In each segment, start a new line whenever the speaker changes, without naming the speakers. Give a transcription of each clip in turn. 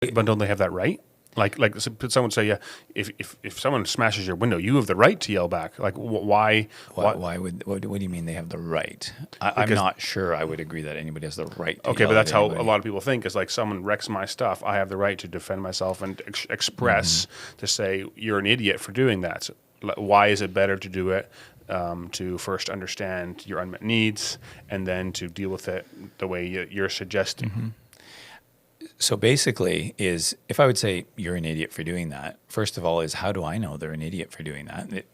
But don't they have that right? Like someone would say, yeah, if someone smashes your window, you have the right to yell back. Like why?
Why would? What do you mean they have the right? I'm not sure. I would agree that anybody has the right. To
Okay, but
yell
that's
at
how
anybody.
a lot of people think. Is like someone wrecks my stuff, I have the right to defend myself and express to say you're an idiot for doing that. Why is it better to do it? To first understand your unmet needs and then to deal with it the way you're suggesting.
So basically, if I would say you're an idiot for doing that, first of all, is how do I know they're an idiot for doing that?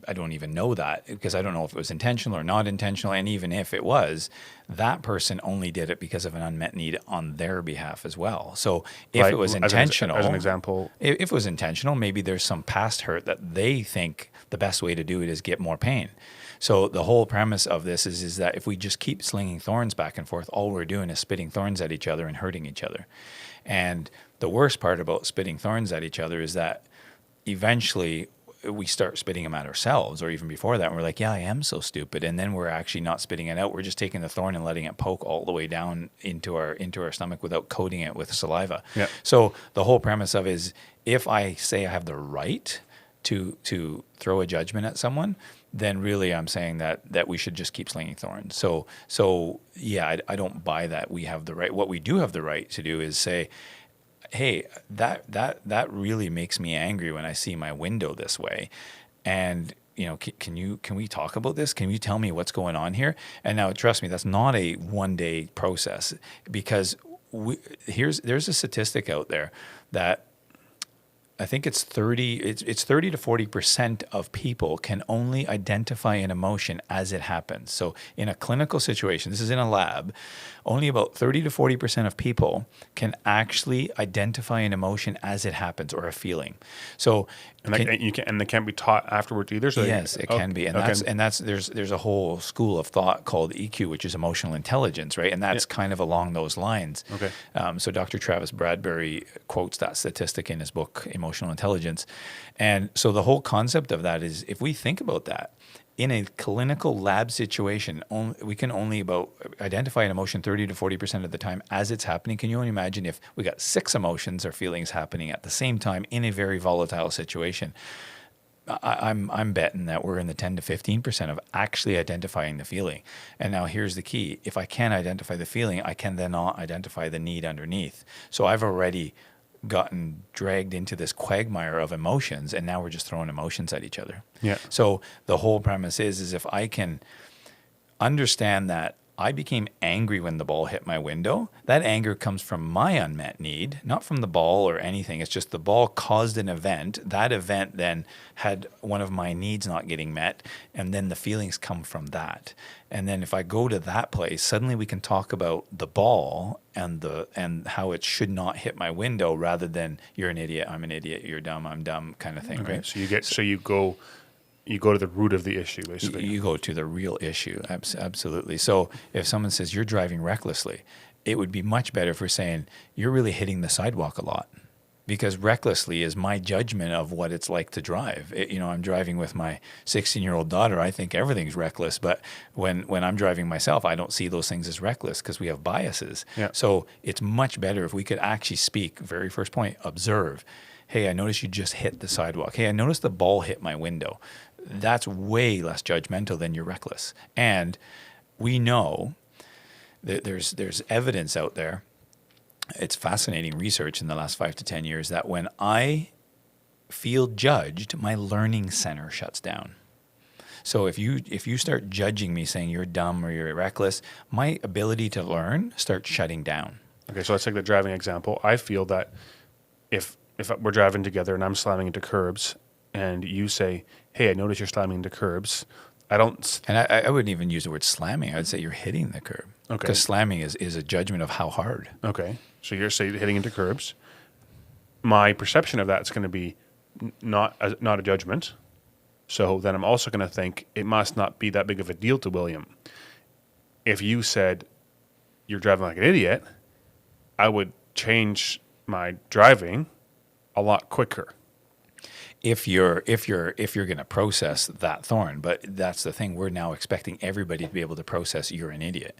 I don't even know that because I don't know if it was intentional or not intentional. And even if it was, that person only did it because of an unmet need on their behalf as well. So if it was intentional,
as an example,
if it was intentional, maybe there's some past hurt that they think the best way to do it is get more pain. So the whole premise of this is that if we just keep slinging thorns back and forth, all we're doing is spitting thorns at each other and hurting each other. And the worst part about spitting thorns at each other is that eventually we start spitting them at ourselves, or even before that, and we're like, yeah, I am so stupid. And then we're actually not spitting it out. We're just taking the thorn and letting it poke all the way down into our stomach without coating it with saliva.
Yeah.
So the whole premise of it is if I say I have the right to throw a judgment at someone, then really I'm saying that we should just keep slinging thorns. So yeah, I don't buy that we have the right. What we do have the right to do is say, hey, that really makes me angry when I see my window this way. And can we talk about this? Can you tell me what's going on here? And now trust me, that's not a one-day process because there's a statistic out there that I think it's 30 to 40% of people can only identify an emotion as it happens. So in a clinical situation, this is in a lab, only about 30 to 40% of people can actually identify an emotion as it happens or a feeling. So
and they can't be taught afterwards either. So
yes, it can be, and there's a whole school of thought called EQ, which is emotional intelligence, right? And that's kind of along those lines.
Okay.
So Dr. Travis Bradbury quotes that statistic in his book Emotional Intelligence, and so the whole concept of that is if we think about that. In a clinical lab situation, we can only identify an emotion 30 to 40% of the time as it's happening. Can you only imagine if we got 6 emotions or feelings happening at the same time in a very volatile situation? I'm betting that we're in the 10 to 15% of actually identifying the feeling. And now here's the key. If I can't identify the feeling, I can then not identify the need underneath. So I've already gotten dragged into this quagmire of emotions, and now we're just throwing emotions at each other.
Yeah.
So the whole premise is if I can understand that I became angry when the ball hit my window, that anger comes from my unmet need, not from the ball or anything. It's just the ball caused an event. That event then had one of my needs not getting met, and then the feelings come from that. And then if I go to that place, suddenly we can talk about the ball and how it should not hit my window rather than you're an idiot, I'm an idiot, you're dumb, I'm dumb kind of thing.
Okay.
Right?
So you go to the root of the issue, basically.
You go to the real issue, absolutely. So if someone says you're driving recklessly, it would be much better if we're saying you're really hitting the sidewalk a lot. Because recklessly is my judgment of what it's like to drive. I'm driving with my 16-year-old daughter. I think everything's reckless. But when I'm driving myself, I don't see those things as reckless because we have biases.
Yeah.
So it's much better if we could actually speak, very first point, observe. Hey, I noticed you just hit the sidewalk. Hey, I noticed the ball hit my window. That's way less judgmental than you're reckless. And we know that there's evidence out there. It's fascinating research in the last 5 to 10 years that when I feel judged, my learning center shuts down. So if you start judging me, saying you're dumb or you're reckless, my ability to learn starts shutting down.
Okay, so let's take the driving example. I feel that if we're driving together and I'm slamming into curbs and you say, hey, I notice you're slamming into curbs,
And I wouldn't even use the word slamming. I would say you're hitting the curb.
Okay.
Because slamming is a judgment of how hard.
Okay. So you're hitting into curbs. My perception of that is going to be not a judgment. So then I'm also going to think it must not be that big of a deal to William. If you said you're driving like an idiot, I would change my driving a lot quicker.
If you're going to process that thorn, but that's the thing. We're now expecting everybody to be able to process you're an idiot.